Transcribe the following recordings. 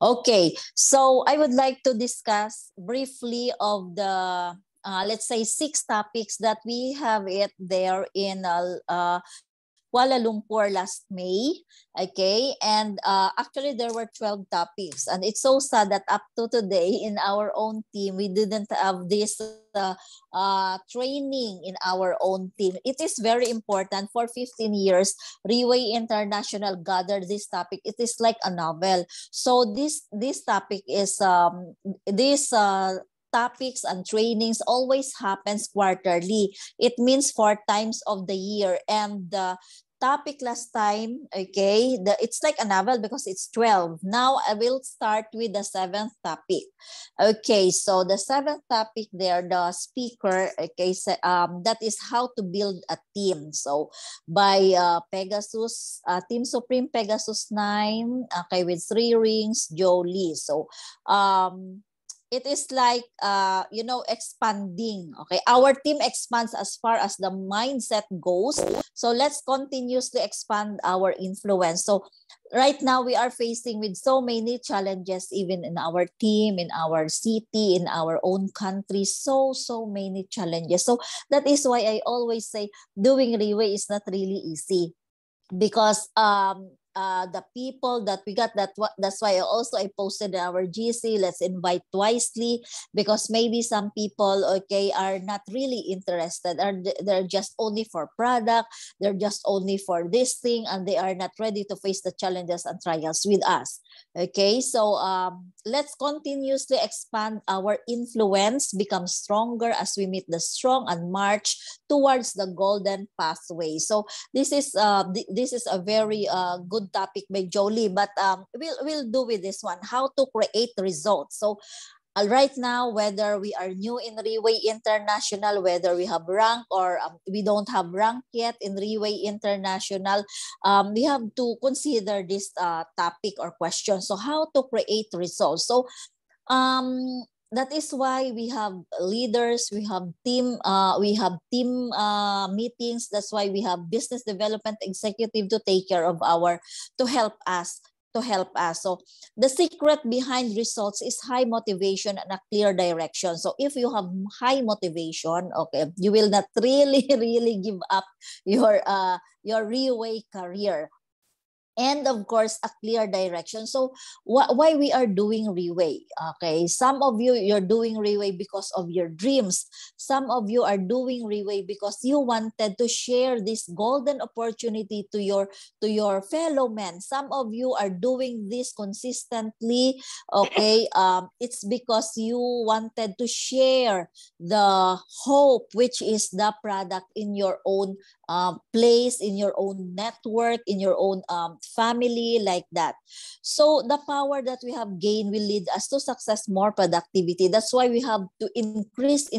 Okay, so I would like to discuss briefly of the let's say 6 topics that we have it there in Kuala Lumpur last May. Okay, and actually there were 12 topics, and it's so sad that up to today in our own team we didn't have this training in our own team. It is very important. For 15 years, Riway International gathered this topic. It is like a novel. So this topic is this topics and trainings always happens quarterly. It means 4 times of the year. And the topic last time, okay, it's like a novel because it's 12. Now I will start with the seventh topic. Okay, so the seventh topic there, the speaker, okay, that is how to build a team. So by Pegasus, Team Supreme Pegasus 9, okay, with 3 rings, Joe Lee. So it is like expanding. Okay, our team expands as far as the mindset goes, so let's continuously expand our influence. So right now we are facing with so many challenges, even in our team, in our city, in our own country, so many challenges. So that is why I always say doing Riway is not really easy, because the people that we got, that's why I posted in our GC, let's invite wisely, because maybe some people, okay, are not really interested, or they're just only for product, they're just only for this thing, and they are not ready to face the challenges and trials with us. Okay, so let's continuously expand our influence, become stronger as we meet the strong, and march towards the golden pathway. So this is a very good topic by Jolie, but we'll do with this one, how to create results. So right now, whether we are new in Riway International, whether we have rank or we don't have rank yet in Riway International, we have to consider this topic or question. So how to create results. So that is why we have leaders, we have team meetings. That's why we have business development executive to take care of to help us So the secret behind results is high motivation and a clear direction. So if you have high motivation, okay, you will not really really give up your Riway career. And of course, a clear direction. So why we are doing Riway? Okay, some of you, you're doing Riway because of your dreams. Some of you are doing Riway because you wanted to share this golden opportunity to your fellow men. Some of you are doing this consistently. Okay, it's because you wanted to share the hope, which is the product in your own place, in your own network, in your own family, like that. So the power that we have gained will lead us to success, more productivity. That's why we have to increase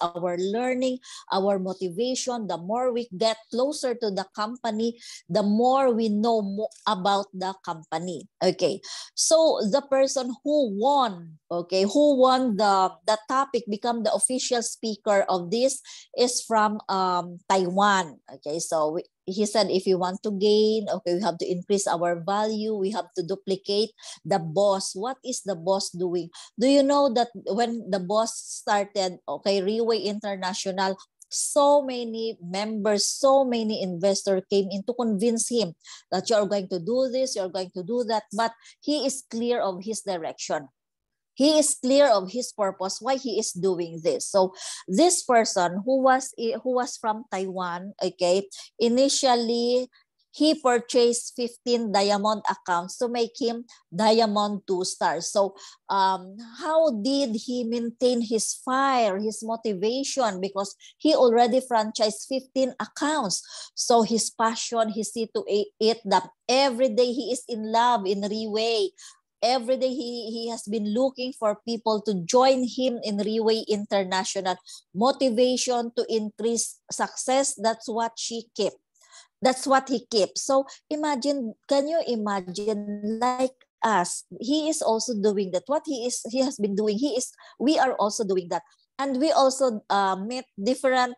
our learning, our motivation. The more we get closer to the company, the more we know about the company. Okay, so the person who won the topic, become the official speaker of this, is from Taiwan. Okay, so he said, if you want to gain, okay, we have to increase our value. We have to duplicate the boss. What is the boss doing? Do you know that when the boss started, okay, Riway International, so many members, so many investors came in to convince him that you're going to do this, you're going to do that, but he is clear of his direction. He is clear of his purpose, why he is doing this. So this person who was from Taiwan, okay, initially he purchased 15 diamond accounts to make him diamond 2 stars. So how did he maintain his fire, his motivation? Because he already franchised 15 accounts. So his passion, he see to it that every day he is in love in Riway. Every day he has been looking for people to join him in Riway International. Motivation to increase success, that's what she kept. That's what he keeps. So imagine, can you imagine, like us, he is also doing that. What he has been doing, we are also doing that. And we also meet different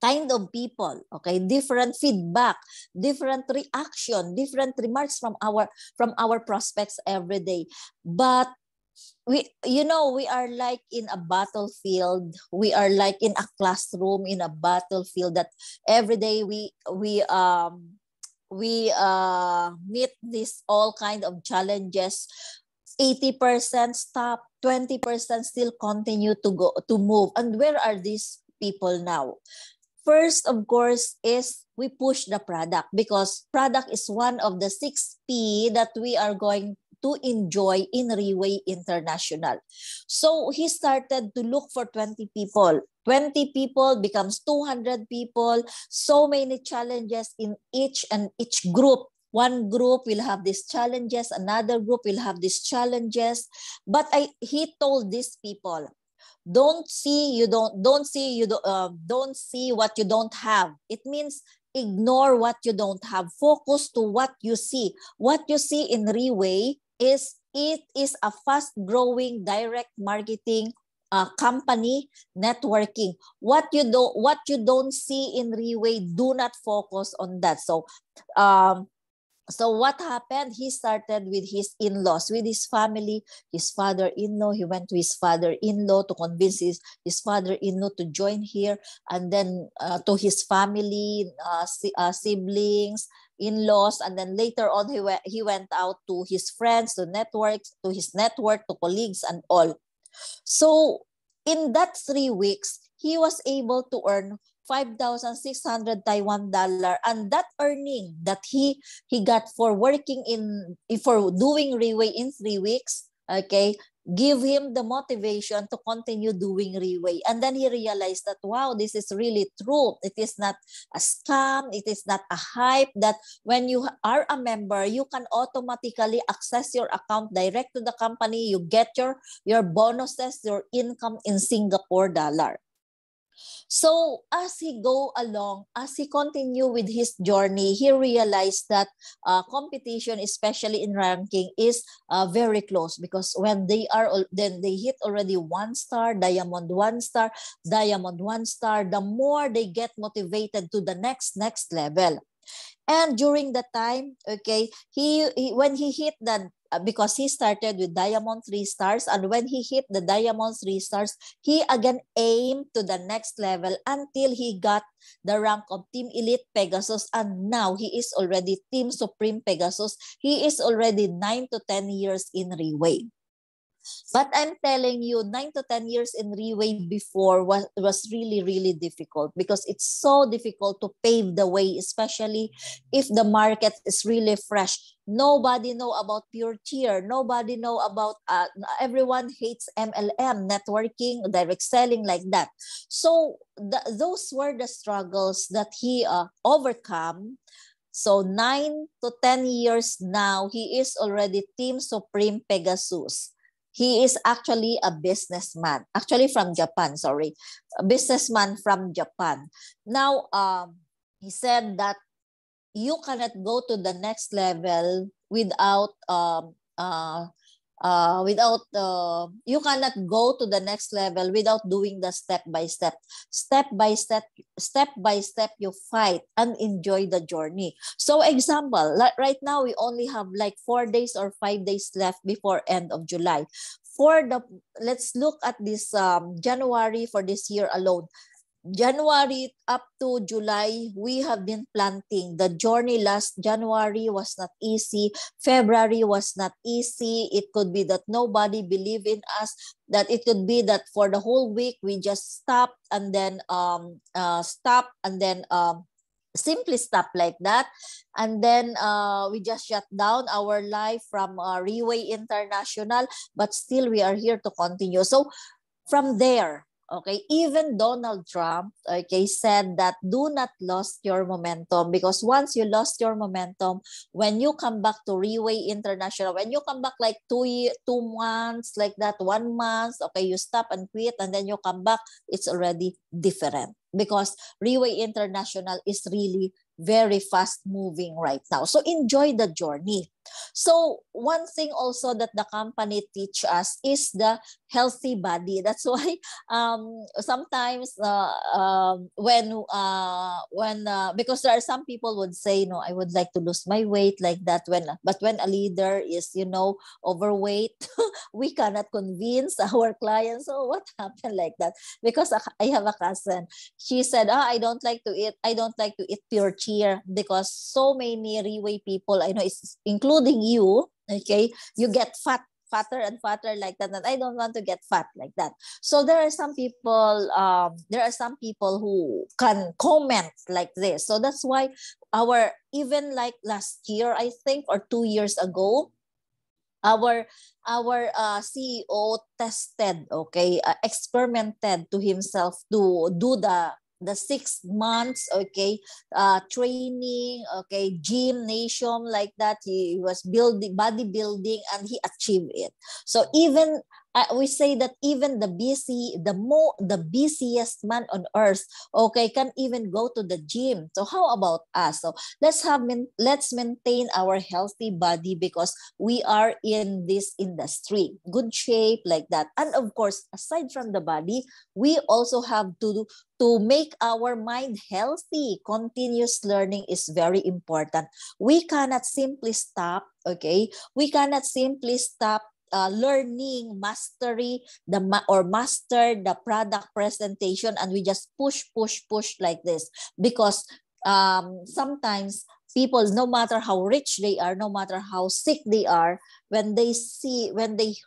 kind of people, okay, different feedback, different reaction, different remarks from our prospects every day. But we are like in a battlefield, we are like in a classroom in a battlefield, that every day we meet this all kind of challenges. 80% stop, 20% still continue to move. And where are these people now? First, of course, is we push the product, because product is one of the 6P that we are going to enjoy in Reway International. So he started to look for 20 people. 20 people becomes 200 people. So many challenges in each group. One group will have these challenges, another group will have these challenges. But he told these people, don't see what you don't have. It means ignore what you don't have. Focus to what you see. What you see in Reway is it is a fast-growing direct marketing company, networking. What you don't see in Reway, do not focus on that. So what happened? He started with his in-laws, with his family, his father-in-law. He went to his father-in-law to convince his father-in-law to join here, and then to his family, siblings, in-laws, and then later on he went out to his friends, to his network, to colleagues and all. So in that 3 weeks, he was able to earn 5,600 Taiwan dollar, and that earning that he got for doing Reway in 3 weeks, okay, give him the motivation to continue doing Reway. And then he realized that, wow, this is really true. It is not a scam. It is not a hype, that when you are a member, you can automatically access your account direct to the company. You get your bonuses, your income in Singapore dollar. So as he go along, as he continue with his journey, he realized that competition, especially in ranking, is very close, because when then they hit already 1 star, diamond 1 star, diamond 1 star, the more they get motivated to the next level. And during the time, okay, he when he hit the because he started with diamond 3 stars, and when he hit the diamond 3 stars, he again aimed to the next level until he got the rank of Team Elite Pegasus, and now he is already Team Supreme Pegasus. He is already 9 to 10 years in Reway. But I'm telling you, 9 to 10 years in Reway before was really, really difficult, because it's so difficult to pave the way, especially if the market is really fresh. Nobody know about Pure Cheer. Nobody know about, everyone hates MLM, networking, direct selling, like that. So those were the struggles that he overcome. So 9 to 10 years now, he is already Team Supreme Pegasus. He is actually a businessman, actually from Japan, sorry. A businessman from Japan. Now, he said that you cannot go to the next level without you cannot go to the next level without doing the step by step you fight and enjoy the journey. So example, like right now we only have like 4 days or 5 days left before end of July. Let's look at this January, for this year alone. January up to July, we have been planting. The journey last January was not easy. February was not easy. It could be that nobody believed in us. That it could be that for the whole week we just stopped and then simply stop like that. And then we just shut down our life from Reway International, but still we are here to continue. So from there, okay, even Donald Trump, okay, said that do not lose your momentum, because once you lost your momentum, when you come back to Reway International, when you come back like 2 months, like that, 1 month, okay, you stop and quit, and then you come back, it's already different. because Riway International is really very fast moving right now. So enjoy the journey. So one thing also that the company teach us is the healthy body. That's why sometimes when because there are some people would say, no, I would like to lose my weight like that, but when a leader is, overweight, we cannot convince our clients. So what happened like that? Because I have a cousin. She said, I don't like to eat pure cheer because so many Riway people, I know, it's including you, okay, you get fatter and fatter like that, and I don't want to get fat like that. So there are some people who can comment like this. So that's why even like last year, I think, or 2 years ago, our CEO tested, okay, experimented to himself to do the 6 months, okay, training, okay, gymnasium like that. He was building bodybuilding and he achieved it. So even we say that even the busiest man on earth, okay, can even go to the gym. So how about us? So let's maintain our healthy body because we are in this industry, good shape like that. And of course, aside from the body, we also have to make our mind healthy. Continuous learning is very important. We cannot simply stop, okay? We cannot simply stop learning mastery or master the product presentation, and we just push like this, because sometimes people, no matter how rich they are, no matter how sick they are, when they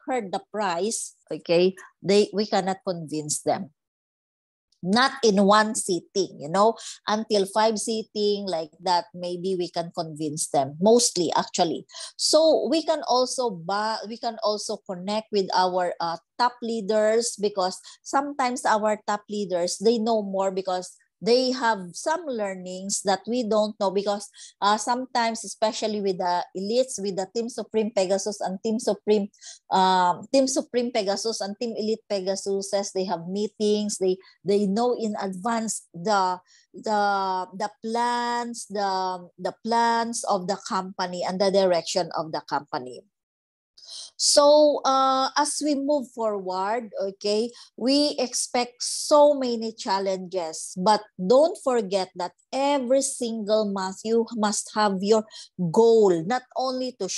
heard the price, okay, we cannot convince them. Not in one sitting, until 5 sitting like that, maybe we can convince them, mostly actually. So we can also connect with our top leaders, because sometimes our top leaders, they know more because they have some learnings that we don't know, because sometimes, especially with the elites, with the Team Supreme Pegasus and Team Supreme Pegasus and Team Elite Pegasus, they have meetings. They know in advance the plans of the company and the direction of the company. So as we move forward, okay, we expect so many challenges, but don't forget that every single month you must have your goal, not only to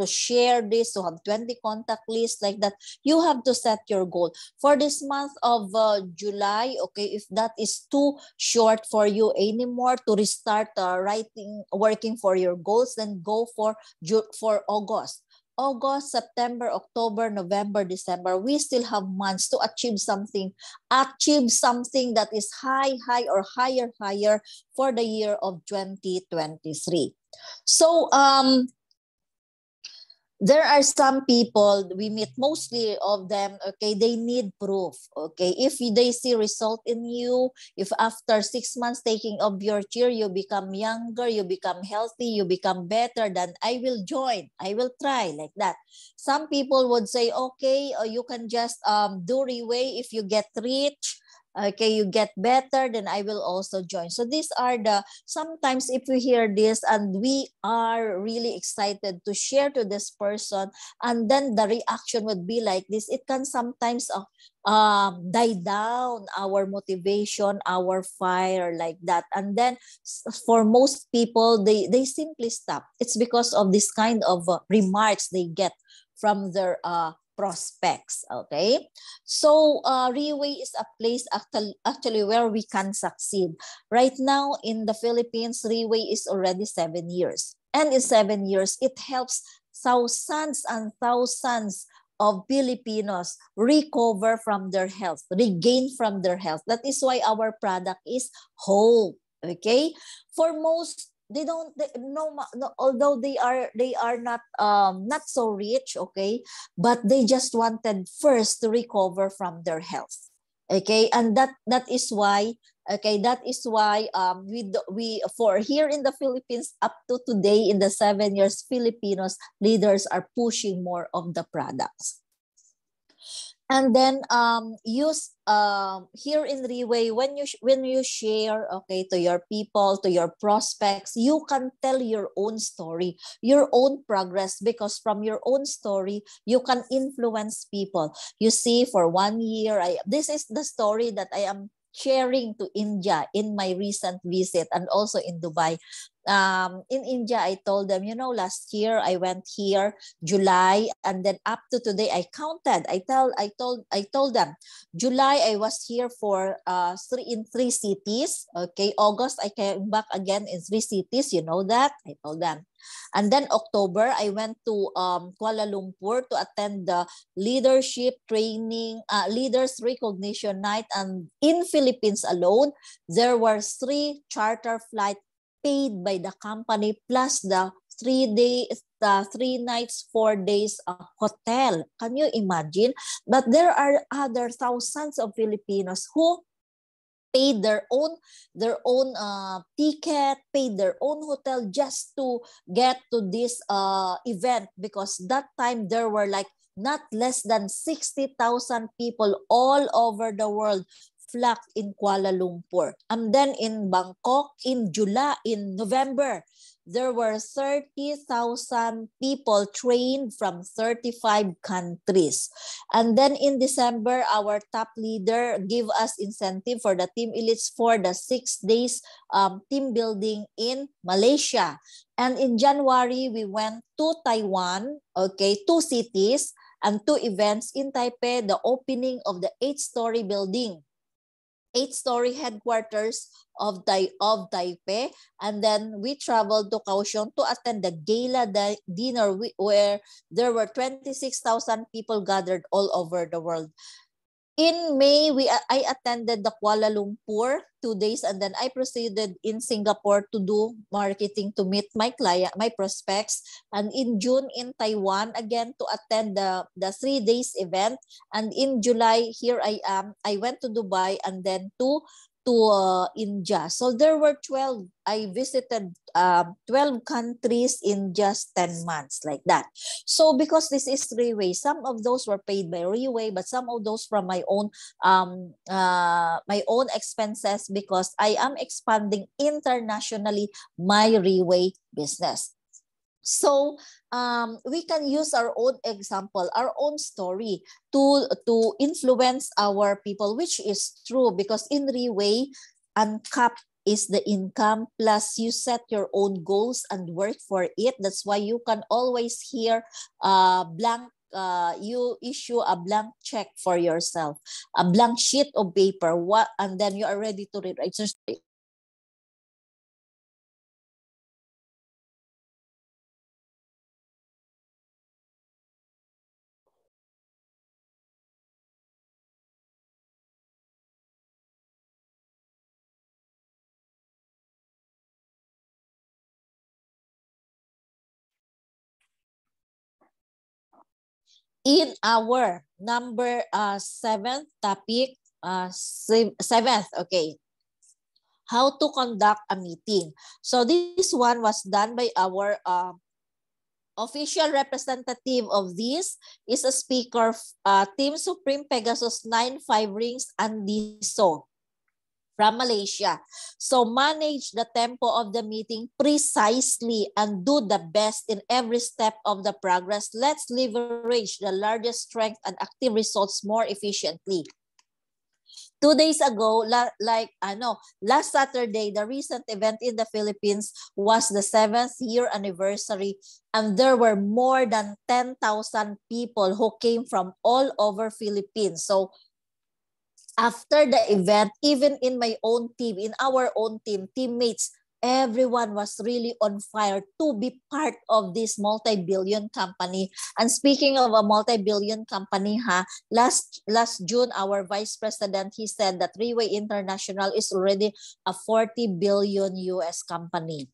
share this, to have 20 contact lists like that. You have to set your goal for this month of July. Okay, if that is too short for you anymore to restart working for your goals, then go for August, September, October, November, December. We still have months to achieve something that is high or higher for the year of 2023. So there are some people we meet, mostly of them, okay, they need proof. Okay, if they see result in you, if after 6 months taking of your cheer, you become younger, you become healthy, you become better, then I will join, I will try like that. Some people would say, okay, you can just do Riway if you get rich. Okay, you get better, then I will also join. So these are sometimes if we hear this and we are really excited to share to this person, and then the reaction would be like this, it can sometimes die down our motivation, our fire like that. And then for most people, they simply stop. It's because of this kind of remarks they get from their prospects. Okay, so Riway is a place actually where we can succeed. Right now in the Philippines, Riway is already 7 years, and in 7 years it helps thousands and thousands of Filipinos recover from their health, regain from their health. That is why our product is hope. Okay, for most, although they are not so rich, okay, but they just wanted first to recover from their health. Okay, and that is why, okay, that is why we for here in the Philippines, up to today, in the 7 years, Filipinos leaders are pushing more of the products. And then use here in Reway, when you share, okay, to your people, to your prospects, you can tell your own story, your own progress, because from your own story you can influence people. You see, for 1 year, this is the story that I am sharing to India in my recent visit, and also in Dubai. In India, I told them, last year I went here July, and then up to today I counted. I told them, July I was here for in three cities. Okay, August I came back again in three cities. You know that, I told them. And then October I went to Kuala Lumpur to attend the leadership training, leaders recognition night, and in Philippines alone there were 3 charter flights paid by the company, plus the 3 days, the 3 nights, 4 days hotel. Can you imagine? But there are other thousands of Filipinos who paid their own ticket, paid their own hotel just to get to this event, because that time there were like not less than 60,000 people all over the world flocked in Kuala Lumpur. And then in Bangkok, in November, there were 30,000 people trained from 35 countries. And then in December, our top leader gave us incentive for the team elites for the 6 days team building in Malaysia. And in January, we went to Taiwan, okay, 2 cities and 2 events in Taipei, the opening of the 8-story building, 8-story headquarters of Taipei. And then we traveled to Kaohsiung to attend the gala dinner where there were 26,000 people gathered all over the world. In May, I attended the Kuala Lumpur 2 days, and then I proceeded in Singapore to do marketing to meet my prospects. And in June in Taiwan again to attend the 3 days event. And in July, here I am. I went to Dubai and then to India. So there were 12. I visited 12 countries in just 10 months, like that. So because this is Reway, some of those were paid by Reway, but some of those from my own expenses, because I am expanding internationally my Reway business. So we can use our own example, our own story to influence our people, which is true, because in Reway, uncapped is the income, plus you set your own goals and work for it. That's why you can always hear blank. You issue a blank check for yourself, a blank sheet of paper. And then you are ready to rewrite. In our number seventh topic, seventh, okay, how to conduct a meeting. So this one was done by our official representative of this is a speaker, Team Supreme Pegasus 95 Rings, Andy So, from Malaysia. So manage the tempo of the meeting precisely and do the best in every step of the progress. Let's leverage the largest strength and active results more efficiently. 2 days ago, last Saturday, the recent event in the Philippines was the 7th year anniversary, and there were more than 10,000 people who came from all over Philippines. So after the event, even in my own team, in our own team, teammates, everyone was really on fire to be part of this multi-billion company. And speaking of a multi-billion company, last June, our vice president, he said that Reway International is already a 40 billion US company.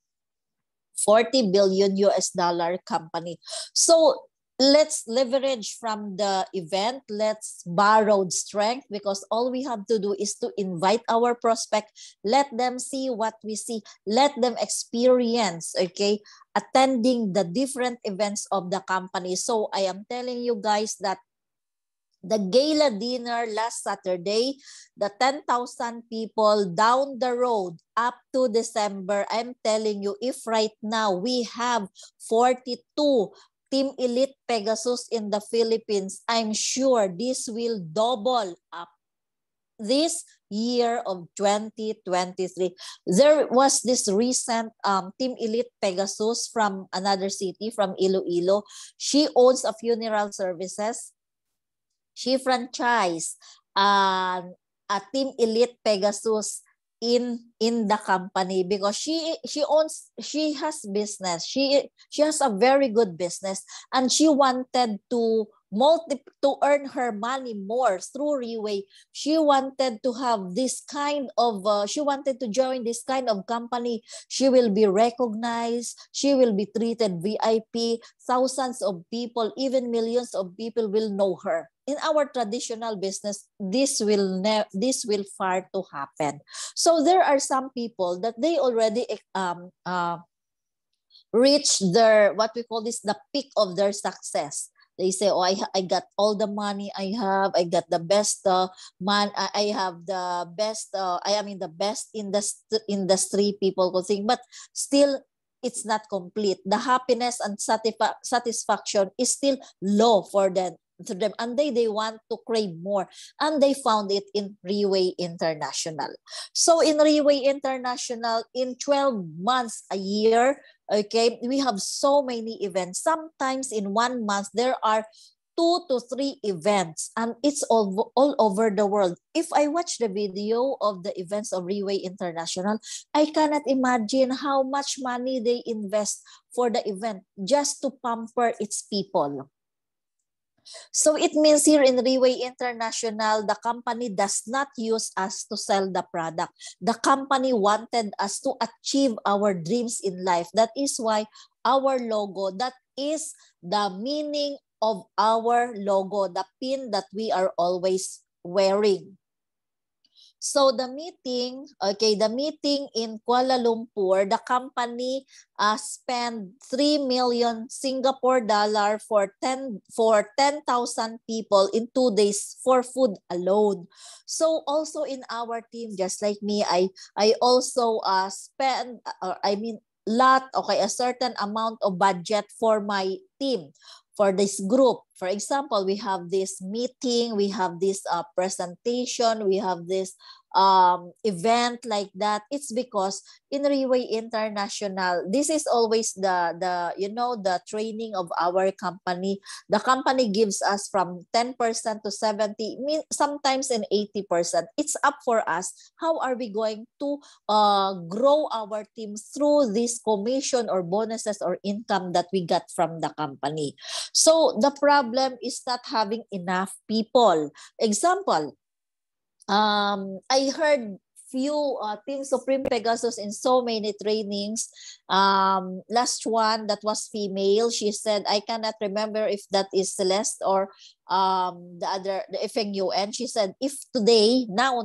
40 billion US dollar company. So let's leverage from the event. Let's borrow strength, because all we have to do is to invite our prospect. Let them see what we see. Let them experience, okay, attending the different events of the company. So I am telling you guys that the gala dinner last Saturday, the 10,000 people down the road up to December. I'm telling you, if right now we have 42 Team Elite Pegasus in the Philippines, I'm sure this will double up this year of 2023. There was this recent Team Elite Pegasus from another city, from Iloilo. She owns a funeral services. She franchised a Team Elite Pegasus in the company because she has business. She has a very good business, and she wanted to earn her money more through Reway. She wanted to have this kind of she wanted to join this kind of company. She will be recognized, she will be treated VIP. Thousands of people, even millions of people will know her. In our traditional business, this will far to happen. So there are some people that they already reach their, what we call this, the peak of their success. They say, oh, I got all the money I got the best I have the best, I am in the best industry, people could think, but still it's not complete. The happiness and satisfaction is still low for them, and they want to crave more, and they found it in Reway International. So in Reway International, in 12 months a year, okay, we have so many events. Sometimes in 1 month there are 2 to 3 events, and it's all over the world. If I watch the video of the events of Reway International, I cannot imagine how much money they invest for the event just to pamper its people. So it means here in Reway International, the company does not use us to sell the product. The company wanted us to achieve our dreams in life. That is why our logo, that is the meaning of our logo, the pin that we are always wearing. So the meeting in Kuala Lumpur, the company spent 3 million Singapore dollar for 10,000 people in 2 days for food alone. So also in our team, just like me, I also spend, a certain amount of budget for my team, for this group. For example, we have this meeting, we have this presentation, we have this event like that. It's because in Reway International, this is always the training of our company. The company gives us from 10% to 70%, sometimes in 80%. It's up for us. How are we going to grow our team through this commission or bonuses or income that we got from the company? So the problem is not having enough people. Example, I heard few Team Supreme Pegasus in so many trainings. Last one that was female, she said, I cannot remember if that is Celeste or the other, the Feng Yuan. She said, if today, now,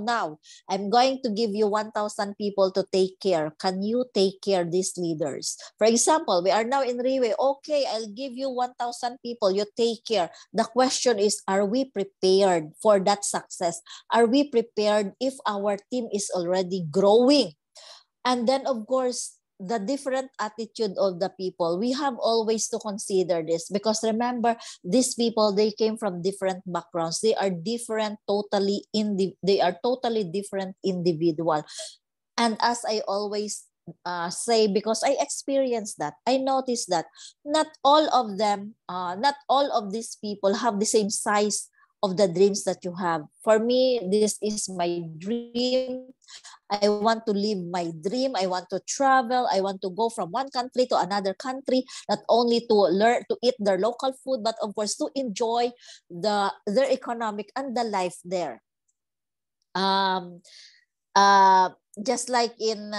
I'm going to give you 1,000 people to take care. Can you take care these leaders? For example, we are now in Reway. Okay, I'll give you 1,000 people. You take care. The question is, are we prepared for that success? Are we prepared if our team is already growing? And then, of course, the different attitude of the people. We have always to consider this, because remember, these people, they came from different backgrounds. They are different, they are totally different individual. And as I always say, because I experienced that, I noticed that not all of them, not all of these people have the same size of the dreams that you have. For me, this is my dream. I want to live my dream. I want to travel. I want to go from one country to another country, not only to learn to eat their local food, but of course to enjoy their economic and the life there. just like in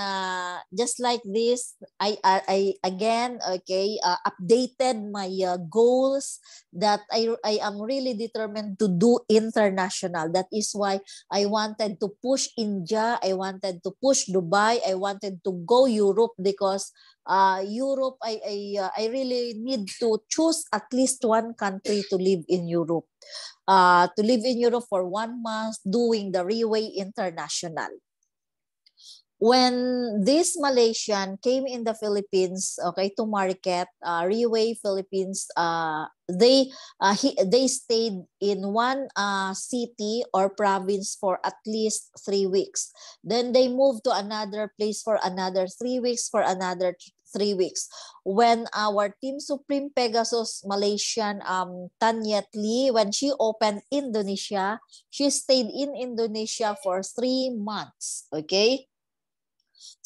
just like this, I again, okay, updated my goals that I am really determined to do international. That is why I wanted to push India, I wanted to push Dubai, I wanted to go Europe, because Europe, I really need to choose at least one country to live in Europe, to live in Europe for 1 month doing the Reway International. When this Malaysian came in the Philippines, okay, to market, Reway Philippines, they stayed in one city or province for at least 3 weeks. Then they moved to another place for another 3 weeks, for another 3 weeks. When our Team Supreme Pegasus Malaysian, Tanyet Lee, when she opened Indonesia, she stayed in Indonesia for 3 months. Okay,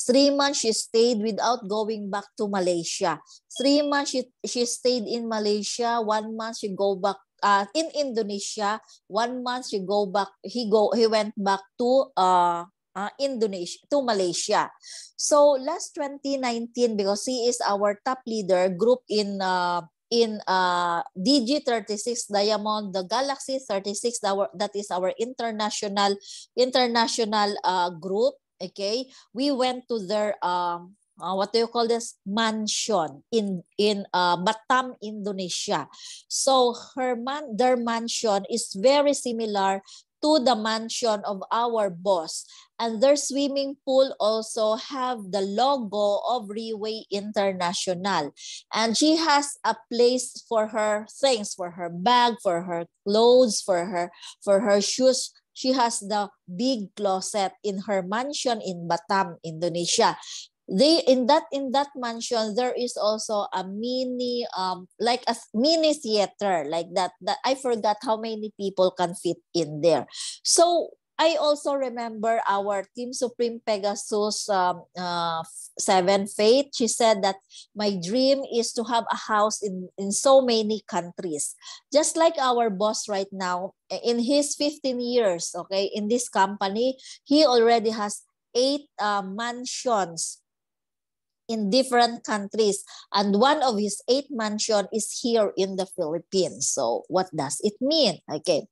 3 months she stayed without going back to Malaysia. 3 months she stayed in Malaysia. 1 month she go back in Indonesia. 1 month he went back to Indonesia, to Malaysia. So last 2019, because he is our top leader group in DG36 Diamond, the Galaxy 36, that is our international group. Okay, we went to their what do you call this, mansion in Batam, Indonesia. So their mansion is very similar to the mansion of our boss, and their swimming pool also have the logo of Reway International, and she has a place for her things, for her bag, for her clothes, for her shoes. She has the big closet in her mansion in Batam, Indonesia. In that mansion there is also a mini like a mini theater, like that I forgot how many people can fit in there. So I also remember our Team Supreme Pegasus 7 Faith. She said that my dream is to have a house in so many countries. Just like our boss right now, in his 15 years, okay, in this company, he already has 8 mansions in different countries, and one of his 8 mansion is here in the Philippines. So what does it mean? Okay,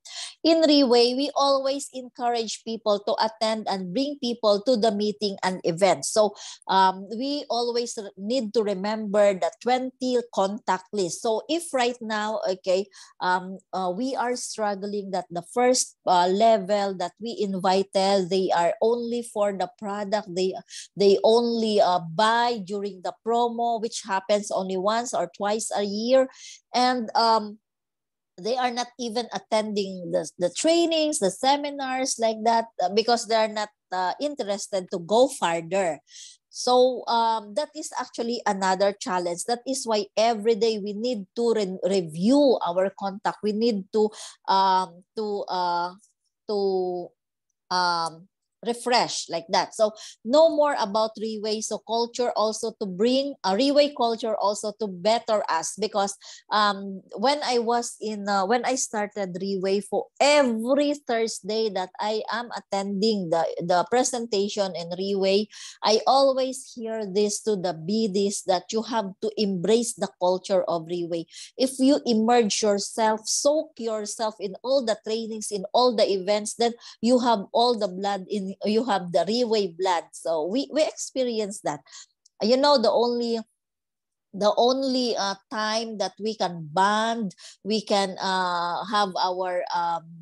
in Reway, we always encourage people to attend and bring people to the meeting and events. So we always need to remember the 20 contact list. So if right now, okay, we are struggling that the first level that we invited, they are only for the product, they only buy during the promo, which happens only once or twice a year, and they are not even attending the trainings, the seminars, like that, because they are not interested to go further. So that is actually another challenge. That is why every day we need to review our contact. We need to um, to uh, to refresh, like that. So know more about Reway. So culture also to bring a Reway culture also to better us, because when I started Reway, for every Thursday that I am attending the presentation in Reway, I always hear this to the BDs, that you have to embrace the culture of Reway. If you immerse yourself, soak yourself in all the trainings, in all the events, then you have all the blood in, you have the Reway blood. So we experience that. You know, the only time that we can bond, we can have our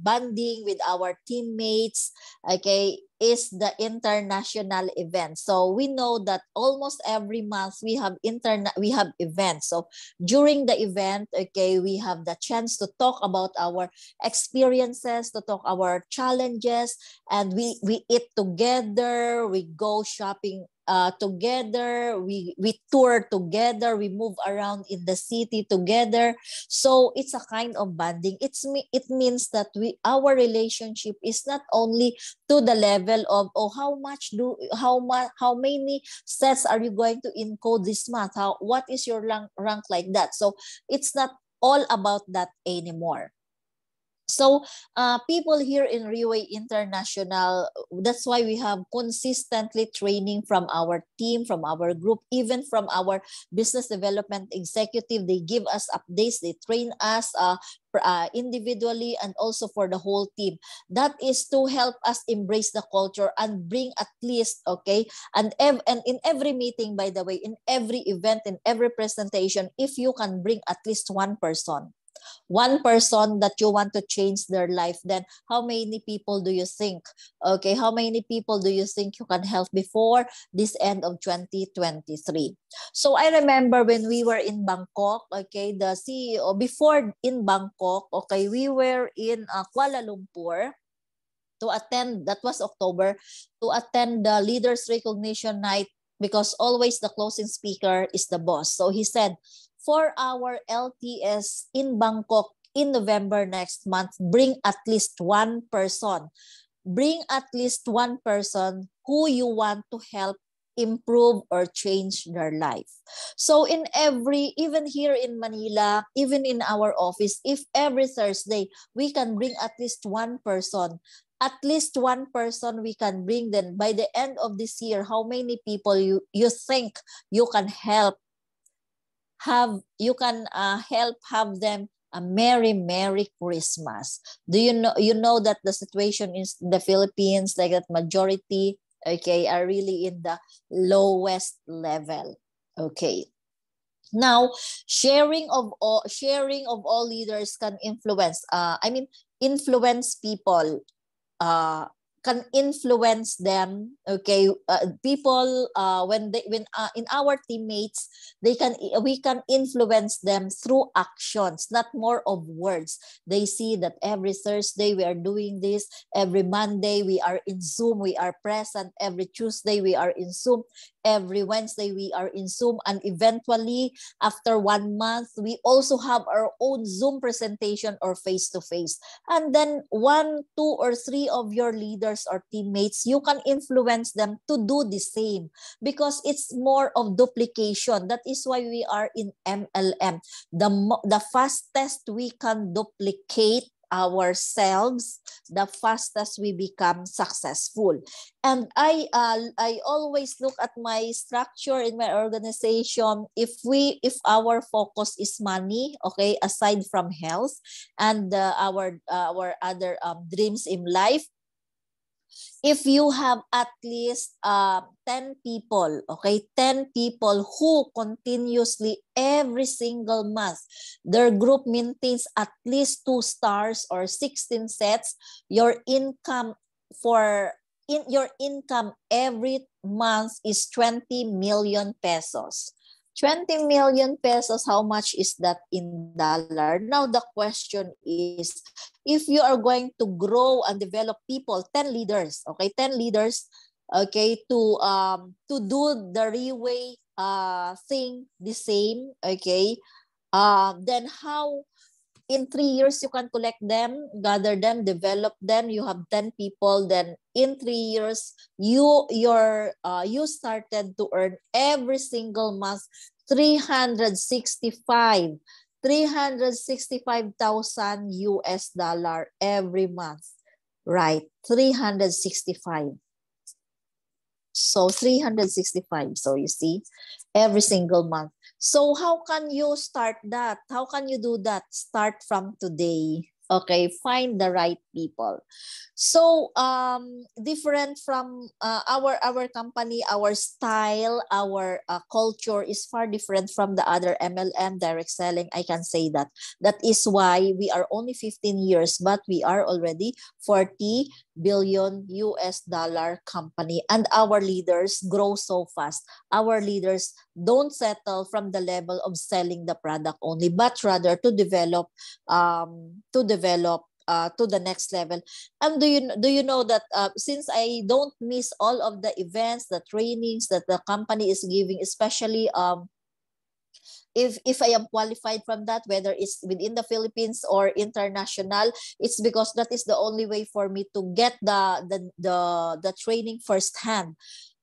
bonding with our teammates, okay, is the international event. So we know that almost every month we have events. So during the event, okay, we have the chance to talk about our experiences, to talk our challenges, and we eat together, we go shopping together, we tour together, we move around in the city together. So it's a kind of bonding. It means that our relationship is not only to the level of, oh, how many sets are you going to encode this month, what is your rank, like that. So it's not all about that anymore. So people here in Riway International, that's why we have consistently training from our team, from our group, even from our business development executive. They give us updates, they train us individually and also for the whole team. That is to help us embrace the culture and bring at least, okay, and in every meeting, by the way, in every event, in every presentation, if you can bring at least one person that you want to change their life, then how many people do you think, okay, how many people do you think you can help before this end of 2023? So I remember when we were in Bangkok, okay, the CEO before in Bangkok, okay, we were in Kuala Lumpur to attend, that was October, to attend the leaders recognition night, because always the closing speaker is the boss. So he said, for our LTS in Bangkok in November next month, bring at least one person. Bring at least one person who you want to help improve or change their life. So in every, even here in Manila, even in our office, if every Thursday we can bring at least one person, we can bring, then by the end of this year, how many people you think you can help have them a merry Christmas? Do you know that the situation in the Philippines, like that majority, okay, are really in the lowest level. Okay. Now, sharing of all leaders can influence people, can influence them, okay. People, when in our teammates, we can influence them through actions, not more of words. They see that every Thursday we are doing this, every Monday we are in Zoom, we are present, every Tuesday we are in Zoom, every Wednesday we are in Zoom, and eventually after 1 month we also have our own Zoom presentation or face to face. And then 1, 2, or 3 of your leaders or teammates, you can influence them to do the same, because it's more of duplication. That is why we are in MLM. The fastest we can duplicate ourselves, the fastest we become successful. And I always look at my structure in my organization. If our focus is money, okay, aside from health and our other dreams in life, if you have at least 10 people, okay, 10 people who continuously every single month, their group maintains at least 2 stars or 16 sets, your income your income every month is 20 million pesos. 20 million pesos, how much is that in dollar? Now the question is, if you are going to grow and develop people, 10 leaders, okay, 10 leaders, okay, to do the Riway thing the same, okay, then how in 3 years you can collect them, gather them, develop them. You have 10 people, then in 3 years you started to earn every single month 365,000 US dollar every month, right? 365. So 365. So you see, every single month. So how can you start that? How can you do that? Start from today. Okay, find the right people. So different from our company, our style, our culture is far different from the other MLM direct selling. I can say that. That is why we are only 15 years, but we are already 40 billion US dollar company, and our leaders grow so fast. Our leaders don't settle from the level of selling the product only, but rather to develop to the next level. And do you know that since I don't miss all of the events, the trainings that the company is giving, especially if I am qualified from that, whether it's within the Philippines or international, it's because that is the only way for me to get the training firsthand.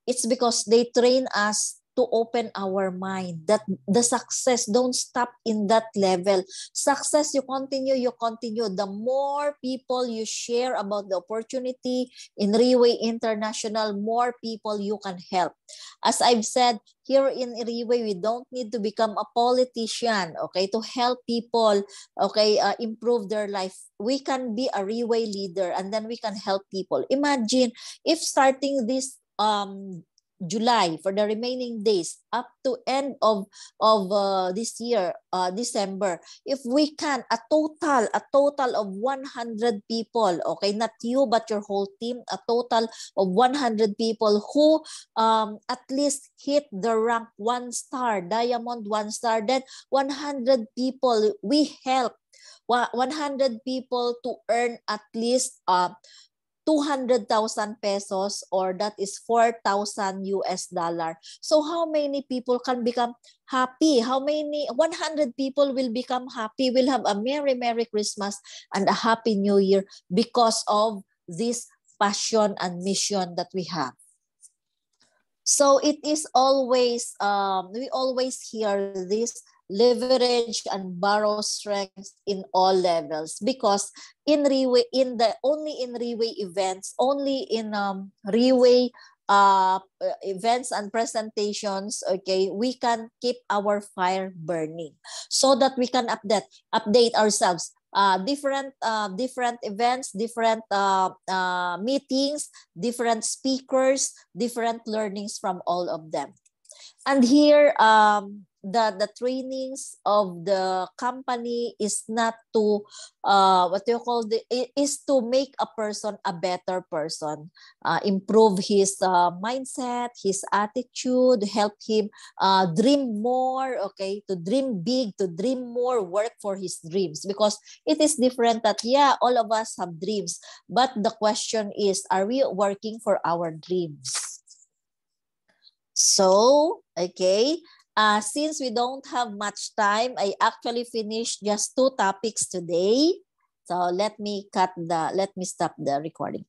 It's because they train us to open our mind that the success don't stop in that level. Success, you continue. The more people you share about the opportunity in Riway International, more people you can help. As I've said, here in Riway, we don't need to become a politician, okay, to help people, okay, improve their life. We can be a Riway leader, and then we can help people. Imagine if starting this July, for the remaining days up to end of this year, December, if we can a total of 100 people, okay, not you but your whole team, a total of 100 people who at least hit the rank 1-star, diamond 1-star, then 100 people we help 100 people to earn at least 200,000 pesos, or that is 4,000 US dollar. So how many people can become happy? How many 100 people will become happy, will have a Merry Christmas and a Happy New Year because of this passion and mission that we have. So it is always, we always hear this, leverage and borrow strength in all levels, because in Riway, only in Riway events, only in Riway events and presentations, okay, we can keep our fire burning so that we can update ourselves. Different events, different meetings, different speakers, different learnings from all of them. And here, the trainings of the company is not to is to make a person a better person, improve his mindset, his attitude, help him dream more, okay, to dream big, to dream more, work for his dreams. Because it is different that, yeah, all of us have dreams, but the question is, are we working for our dreams? So, okay, since we don't have much time, I actually finished just 2 topics today. So let me stop the recording.